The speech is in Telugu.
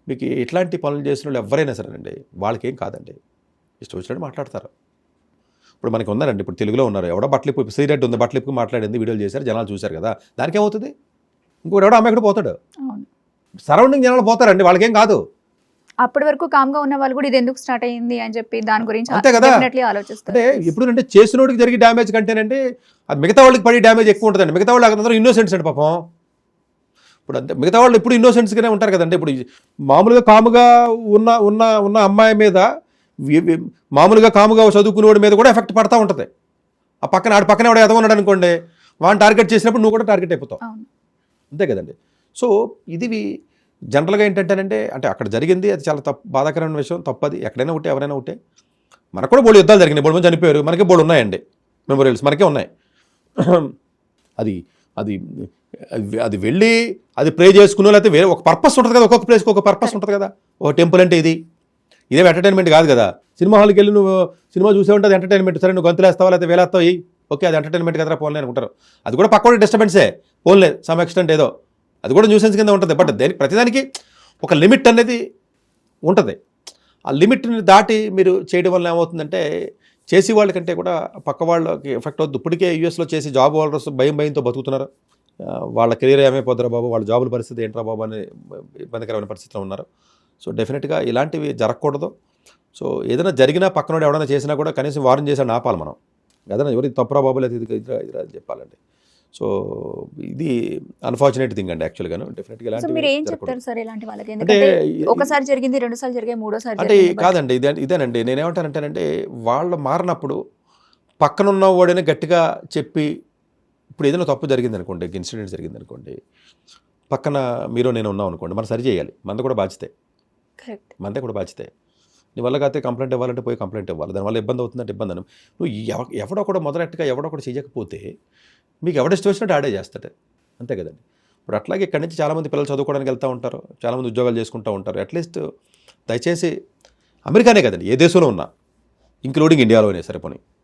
మీకు ఇట్లాంటి పనులు చేసిన వాళ్ళు ఎవరైనా సరేనండి వాళ్ళకేం కాదండి, ఇష్టం వచ్చినట్టు మాట్లాడతారు. ఇప్పుడు మనకి ఉన్నారండి, ఇప్పుడు తెలుగులో ఉన్నారు, ఎవడో బట్టలిప్పు సీరియట్ ఉంది, బట్టలిప్పు మాట్లాడింది, వీడియోలు చేశారు, జనాలు చూశారు కదా, దానికి ఏమవుతుంది? ఇంకోటి ఎవడో అమ్మాయి పోతాడు, సరౌండింగ్ జనాలు పోతారండి, వాళ్ళకేం కాదు. అప్పటి వరకు కామ్గా ఉన్న వాళ్ళు కూడా ఇది ఎందుకు స్టార్ట్ అయ్యింది అని చెప్పి దాని గురించి అంతే కదా. ఆలోచిస్తారు. అంటే ఇప్పుడు అంటే చేసినోడికి జరిగే డ్యామేజ్ కంటేనండి అది మిగతా వాళ్ళకి పడే డ్యామేజ్ ఎక్కువ ఉంటుందండి. మిగతా వాళ్ళు అందరూ ఇన్నోసెంట్స్ అండి పాపం. ఇప్పుడు అంతే, మిగతా వాళ్ళు ఇప్పుడు ఇన్నోసెంట్స్గానే ఉంటారు కదండి. ఇప్పుడు మామూలుగా కాముగా ఉన్న ఉన్న ఉన్న అమ్మాయి మీద మామూలుగా కాముగా చదువుకునేవాడి మీద కూడా ఎఫెక్ట్ పడతా ఉంటుంది. ఆ పక్కన ఆడి పక్కన ఎవడో ఎదవ ఉన్నాడు అనుకోండి, వాడిని టార్గెట్ చేసినప్పుడు నువ్వు కూడా టార్గెట్ అయిపోతావు. అంతే కదండి. సో ఇది జనరల్గా ఏంటంటేనంటే, అంటే అక్కడ జరిగింది అది చాలా బాధాకరమైన విషయం, తప్పది. ఎక్కడైనా ఉంటే ఎవరైనా ఉంటే, మనకు కూడా బోళ్ళు యుద్ధాలు జరిగినాయి, బోళ్ళు మంది చనిపోయారు, మనకి బోళ్ళు ఉన్నాయండి, మెమోరియల్స్ మనకే ఉన్నాయి. అది అది అది వెళ్ళి అది ప్రే చేసుకున్నా, లేకపోతే వేరే ఒక పర్పస్ ఉంటుంది కదా, ఒక్కొక్క ప్లేస్కి ఒక పర్పస్ ఉంటుంది కదా. ఒక టెంపుల్ అంటే ఇదేం ఎంటర్టైన్మెంట్ కాదు కదా. సినిమా హాల్కి వెళ్ళి నువ్వు సినిమా చూసే ఉంటే అది ఎంటర్టైన్మెంట్. సరే నువ్వు గంతులేస్తావా లేకపోతే వేలేస్తావు, ఓకే అది ఎంటర్టైన్మెంట్ కదరా, పోన్లే అనుకుంటారు. అది కూడా పక్కన డిస్టర్బెన్సే, పోన్లే సమ్ ఎక్స్టెంట్ ఏదో, అది కూడా న్యూసెన్స్ కింద ఉంటుంది. బట్ దేనికి ప్రతిదానికి ఒక లిమిట్ అనేది ఉంటుంది. ఆ లిమిట్ని దాటి మీరు చేయడం వల్ల ఏమవుతుందంటే, చేసి వాళ్ళకంటే కూడా పక్క వాళ్ళకి ఎఫెక్ట్ అవుతుంది. ఇప్పటికే యూఎస్లో చేసి జాబ్ హోల్డర్స్ భయంతో బతుకుతున్నారు. వాళ్ళ కెరీర్ ఏమైపోతారా బాబు, వాళ్ళ జాబుల పరిస్థితి ఏంట్రా బాబు అని ఇబ్బందికరమైన పరిస్థితిలో ఉన్నారు. సో డెఫినెట్గా ఇలాంటివి జరగకూడదు. సో ఏదైనా జరిగినా పక్కనోడు ఎవరైనా చేసినా కూడా కనీసం వారం చేసాడు ఆపాలి మనం. ఏదైనా ఎవరికి తప్పురా బాబు లేదు ఇది అని చెప్పాలండి. సో ఇది అన్ఫార్చునేట్ థింగ్ అండి యాక్చువల్గాను. డెఫినెట్గా అంటే ఒకసారి జరిగింది, రెండుసార్లు జరిగాయి, మూడోసారి అంటే కాదండి. ఇదేనండి నేనేమంటానంటేనంటే, వాళ్ళు మారినప్పుడు పక్కనున్న వాడైనా గట్టిగా చెప్పి, ఇప్పుడు ఏదైనా తప్పు జరిగింది అనుకోండి, ఇన్సిడెంట్ జరిగింది అనుకోండి, పక్కన మీరు నేను ఉన్నాం అనుకోండి, మనం సరి చేయాలి, మనది కూడా బాధ్యతే. మనదే కూడా బాధ్యతే. నీ వల్ల కాకపోతే కంప్లైంట్ ఇవ్వాలంటే పోయి కంప్లైంట్ ఇవ్వాలి. దానివల్ల ఇబ్బంది అవుతుందంటే ఇబ్బంది అని నువ్వు ఎవడో కూడా మొదలెట్టుగా ఎవడో కూడా చేయకపోతే మీకు ఎవడిష్టం వచ్చినట్టు ఆడే చేస్తాడు. అంతే కదండి. ఇప్పుడు అట్లాగే ఇక్కడి నుంచి చాలామంది పిల్లలు చదువుకోవడానికి వెళ్తూ ఉంటారు, చాలామంది ఉద్యోగాలు చేసుకుంటూ ఉంటారు. అట్లీస్ట్ దయచేసి అమెరికానే కదండి, ఏ దేశంలో ఉన్నా, ఇంక్లూడింగ్ ఇండియాలోనే సరిపోయి